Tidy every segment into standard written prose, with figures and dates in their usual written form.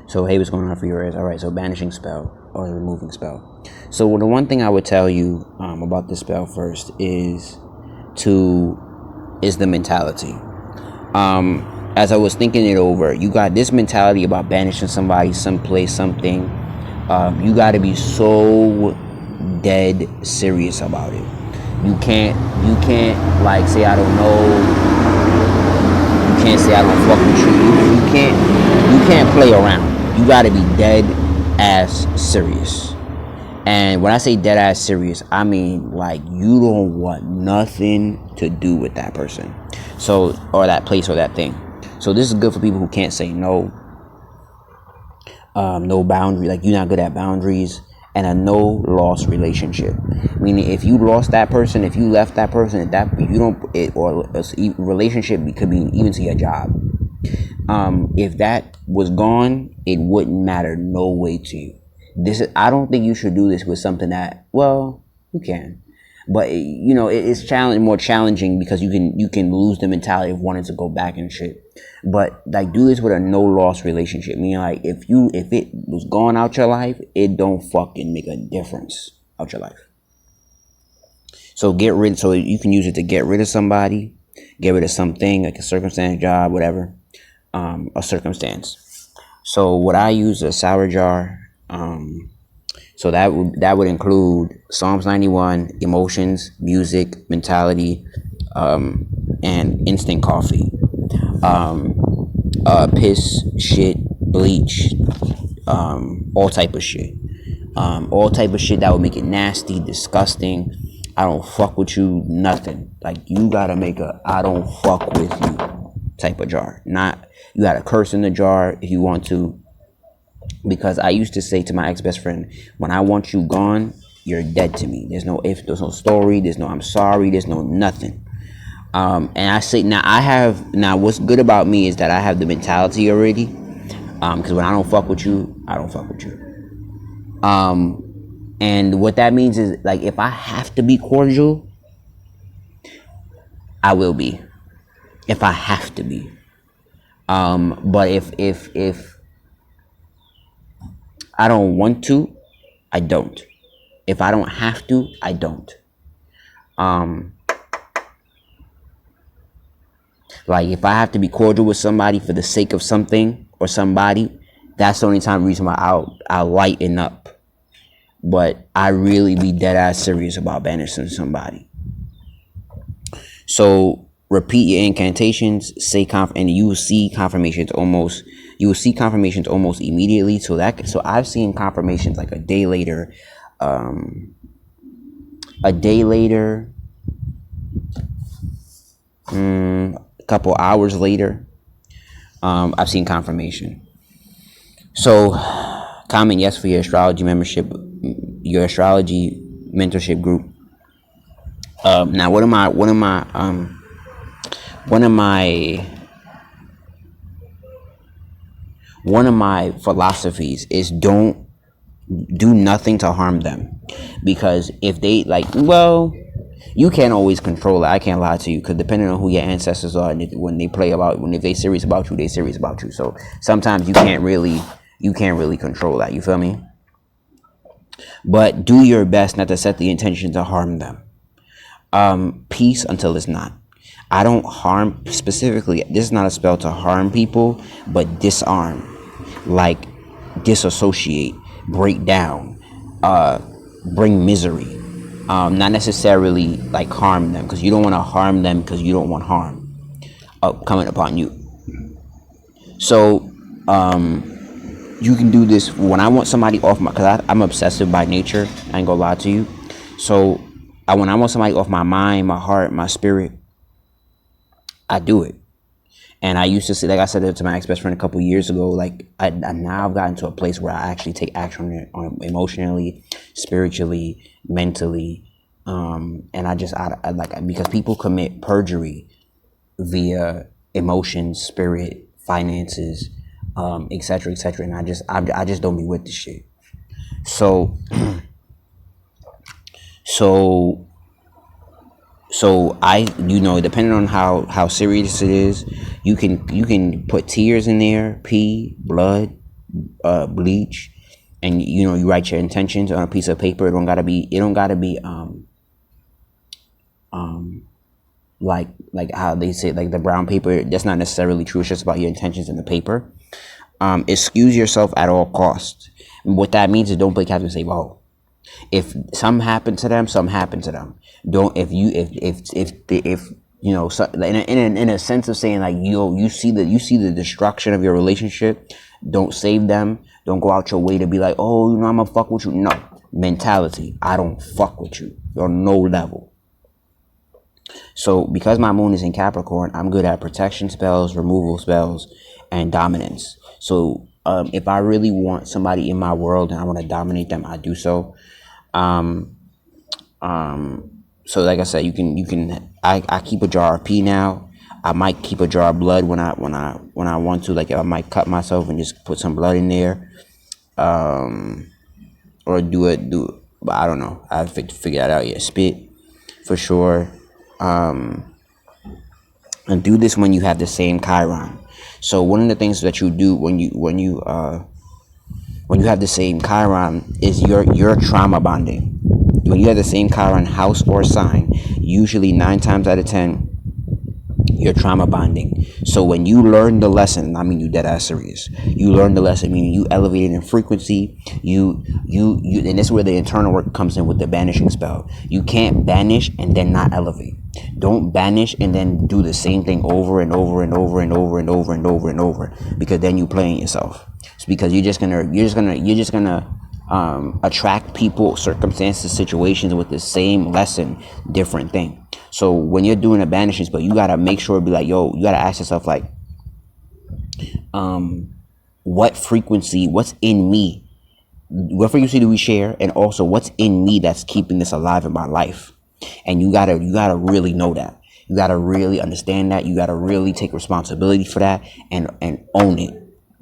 So, hey, what's going on for your ears? All right, so banishing spell or removing spell. So, the one thing I would tell you about this spell first is the mentality. As I was thinking it over, you got this mentality about banishing somebody, someplace, something. You got to be so dead serious about it. You can't like say I don't know. You can't say I don't fuck with you. You can't play around. You gotta be dead ass serious. And when I say dead ass serious, I mean like you don't want nothing to do with that person. So, or that place or that thing. So this is good for people who can't say no. No boundary, like you're not good at boundaries, and a no loss relationship. Meaning, if you lost that person, if you left that person, that you don't, or a relationship could be even to your job. If that was gone, it wouldn't matter no way to you. I don't think you should do this with something that, well, you can, but it's more challenging because you can lose the mentality of wanting to go back and shit. But like, do this with a no loss relationship. Meaning, like, if it was gone out your life, it don't fucking make a difference out your life. So so you can use it to get rid of somebody, get rid of something, like a circumstance, job, whatever, a circumstance. So what I use is a sour jar. So that would include Psalms 91, emotions, music, mentality, and instant coffee. Piss, shit, bleach, all type of shit. All type of shit that would make it nasty, disgusting. I don't fuck with you, nothing. Like, you gotta make a I don't fuck with you type of jar. Not, you gotta curse in the jar if you want to. Because I used to say to my ex-best friend, when I want you gone, you're dead to me. There's no if, there's no story, there's no I'm sorry, there's no nothing. And I say now what's good about me is that I have the mentality already. Because when I don't fuck with you, I don't fuck with you. And what that means is, like, if I have to be cordial, I will be. If I have to be. But if I don't want to, I don't. If I don't have to, I don't. Like, if I have to be cordial with somebody for the sake of something or somebody, that's the only reason why I'll lighten up. But I really be dead ass serious about banishing somebody. So repeat your incantations, and you will see confirmations almost immediately. So I've seen confirmations like a day later, a couple hours later. I've seen confirmation. So comment yes for your astrology membership, your astrology mentorship group. Now one of my philosophies is don't do nothing to harm them, because if they you can't always control it. I can't lie to you, because depending on who your ancestors are, and if they serious about you, they serious about you. So sometimes you can't really control that. You feel me? But do your best not to set the intention to harm them. Peace until it's not. I don't harm specifically. This is not a spell to harm people, but disarm, like disassociate, break down, bring misery. Not necessarily like harm them, because you don't want to harm them because you don't want harm coming upon you. So you can do this when I want somebody off because I'm obsessive by nature. I ain't gonna lie to you. So when I want somebody off my mind, my heart, my spirit, I do it. And I used to say, like I said it to my ex-best friend a couple years ago, like now I've gotten to a place where I actually take action on emotionally, spiritually, mentally, and I because people commit perjury via emotions, spirit, finances, etc., etc., and I just don't be with the shit. So I, depending on how serious it is, you can put tears in there, pee, blood, bleach, and you write your intentions on a piece of paper. It don't gotta be like how they say, like the brown paper. That's not necessarily true. It's just about your intentions in the paper. Excuse yourself at all costs. What that means is don't play captain save all. If something happened to them, something happened to them. Don't if so, in a sense of saying, like, you see the destruction of your relationship, don't save them. Don't go out your way to be like, oh, I'm gonna fuck with you. No mentality. I don't fuck with you on no level. So because my moon is in Capricorn, I'm good at protection spells, removal spells, and dominance. So if I really want somebody in my world and I want to dominate them, I do so. So like I said, I keep a jar of pee now. I might keep a jar of blood when I want to. Like, I might cut myself and just put some blood in there, or do it. But I don't know. I have to figure that out yet. Spit for sure. And do this when you have the same Chiron. So one of the things that you do when you have the same Chiron is your trauma bonding. When you have the same Chiron house or sign, usually 9 times out of 10, you're trauma bonding. So when you learn the lesson, I mean, you dead ass serious. You learn the lesson, meaning you elevated in frequency. You, and this is where the internal work comes in with the banishing spell. You can't banish and then not elevate. Don't banish and then do the same thing over and over and over and over and over and over and over, because then you're playing yourself. It's because you're just gonna attract people, circumstances, situations with the same lesson, different thing. So when you're doing a banishing spell, you gotta make sure, be like, yo, you gotta ask yourself, like, what frequency, what's in me, what frequency do we share, and also what's in me that's keeping this alive in my life. And you gotta really know that. You gotta really understand that. You gotta really take responsibility for that and own it,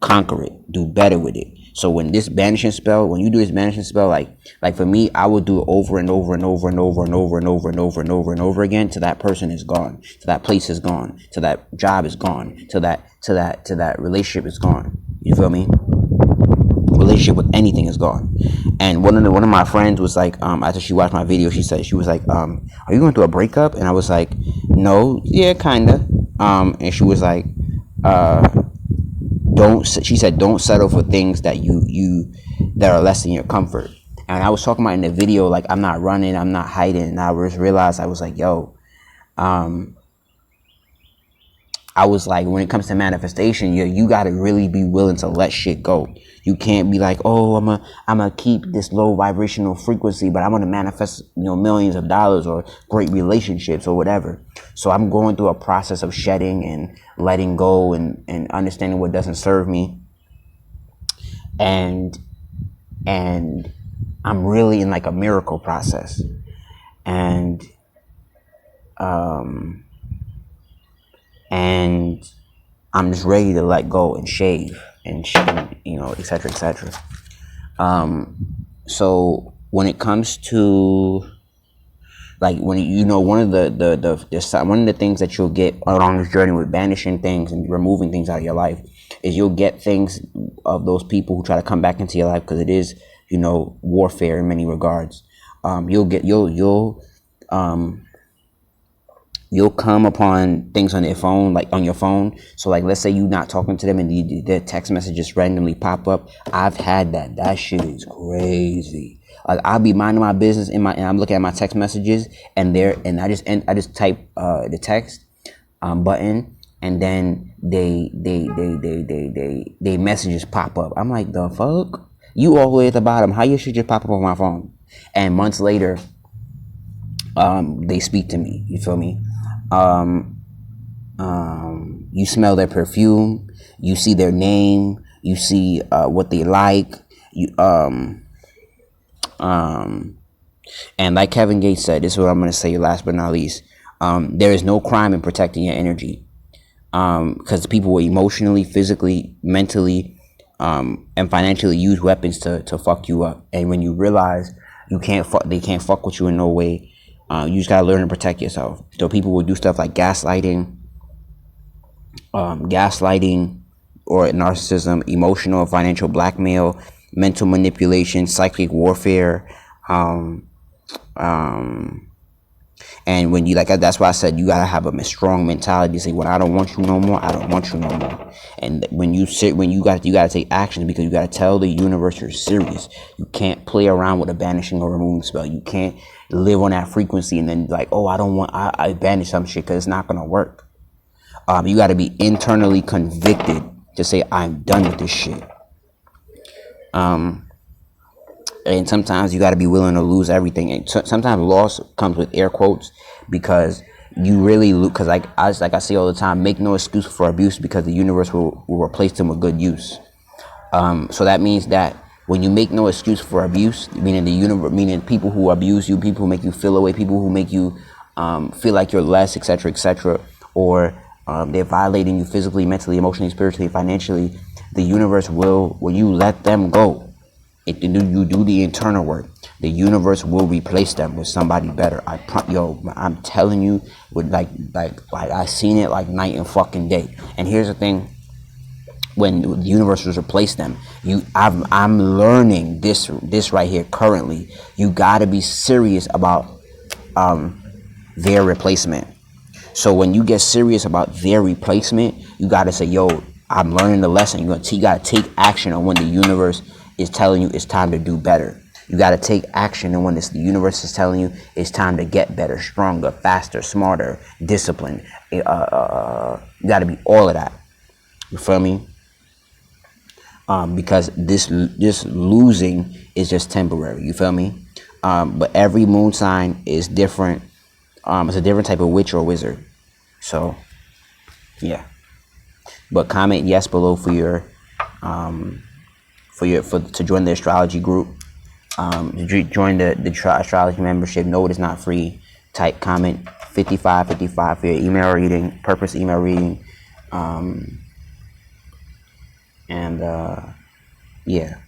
conquer it, do better with it. So when you do this banishing spell, like for me, I would do it over and over and over and over and over and over and over and over and over again till that person is gone, till that place is gone, till that job is gone, till that relationship is gone. You feel me? Relationship with anything is gone. And one of my friends was like, after she watched my video, she was like, are you going through a breakup? And I was like, no, yeah, kinda. And she was like, don't settle for things that that are less than your comfort. And I was talking about in the video, like, I'm not running, I'm not hiding. And I just realized, I was like, yo, I was like, when it comes to manifestation, you got to really be willing to let shit go. You can't be like, oh, I'm gonna keep this low vibrational frequency, but I'm gonna manifest, millions of dollars or great relationships or whatever. So I'm going through a process of shedding and letting go and understanding what doesn't serve me. And I'm really in like a miracle process. And I'm just ready to let go and shave and et cetera, et cetera. So when it comes to, like, when one of the things that you'll get along this journey with banishing things and removing things out of your life is you'll get things of those people who try to come back into your life, because it is warfare in many regards. You'll come upon things on their phone, like on your phone. So like, let's say you're not talking to them and their text messages randomly pop up. I've had that. That shit is crazy. Like, I'll be minding my business and I'm looking at my text messages and I just type the text button, and then they messages pop up. I'm like, the fuck? You all the way at the bottom. How your shit just pop up on my phone? And months later, they speak to me. You feel me? You smell their perfume, you see their name, you see what they like, and like Kevin Gates said, this is what I'm going to say last but not least, there is no crime in protecting your energy, because people will emotionally, physically, mentally, and financially use weapons to fuck you up. And when you realize they can't fuck with you in no way, you just gotta learn to protect yourself. So people will do stuff like gaslighting, or narcissism, emotional and financial blackmail, mental manipulation, psychic warfare. Um, and when you like, that's why I said you gotta have a strong mentality to say, when I don't want you no more, I don't want you no more. And when you gotta take action, because you gotta tell the universe you're serious. You can't play around with a banishing or removing spell. You can't live on that frequency and then like, oh, I don't want, I banish some shit, because it's not gonna work. You gotta be internally convicted to say, I'm done with this shit. And sometimes you got to be willing to lose everything. And sometimes loss comes with air quotes, because you really lose. Because like I say all the time, make no excuse for abuse, because the universe will replace them with good use. So that means that when you make no excuse for abuse, meaning the universe, meaning people who abuse you, people who make you feel away, people who make you feel like you're less, etc., or they're violating you physically, mentally, emotionally, spiritually, financially, the universe will, when you let them go, if you do the internal work, the universe will replace them with somebody better. I'm telling you, with like I seen it like night and fucking day. And here's the thing: when the universe will replace them, I'm learning this right here currently. You gotta be serious about their replacement. So when you get serious about their replacement, you gotta say, yo, I'm learning the lesson. You gotta take action on when the universe is telling you it's time to do better. You got to take action, and when the universe is telling you it's time to get better, stronger, faster, smarter, disciplined. You got to be all of that. You feel me? Because this losing is just temporary. You feel me? But every moon sign is different. It's a different type of witch or wizard. So, yeah. But comment yes below for your to join the astrology group, join the astrology membership. No, it is not free. Type comment 5555 for your email reading, purpose email reading, and yeah.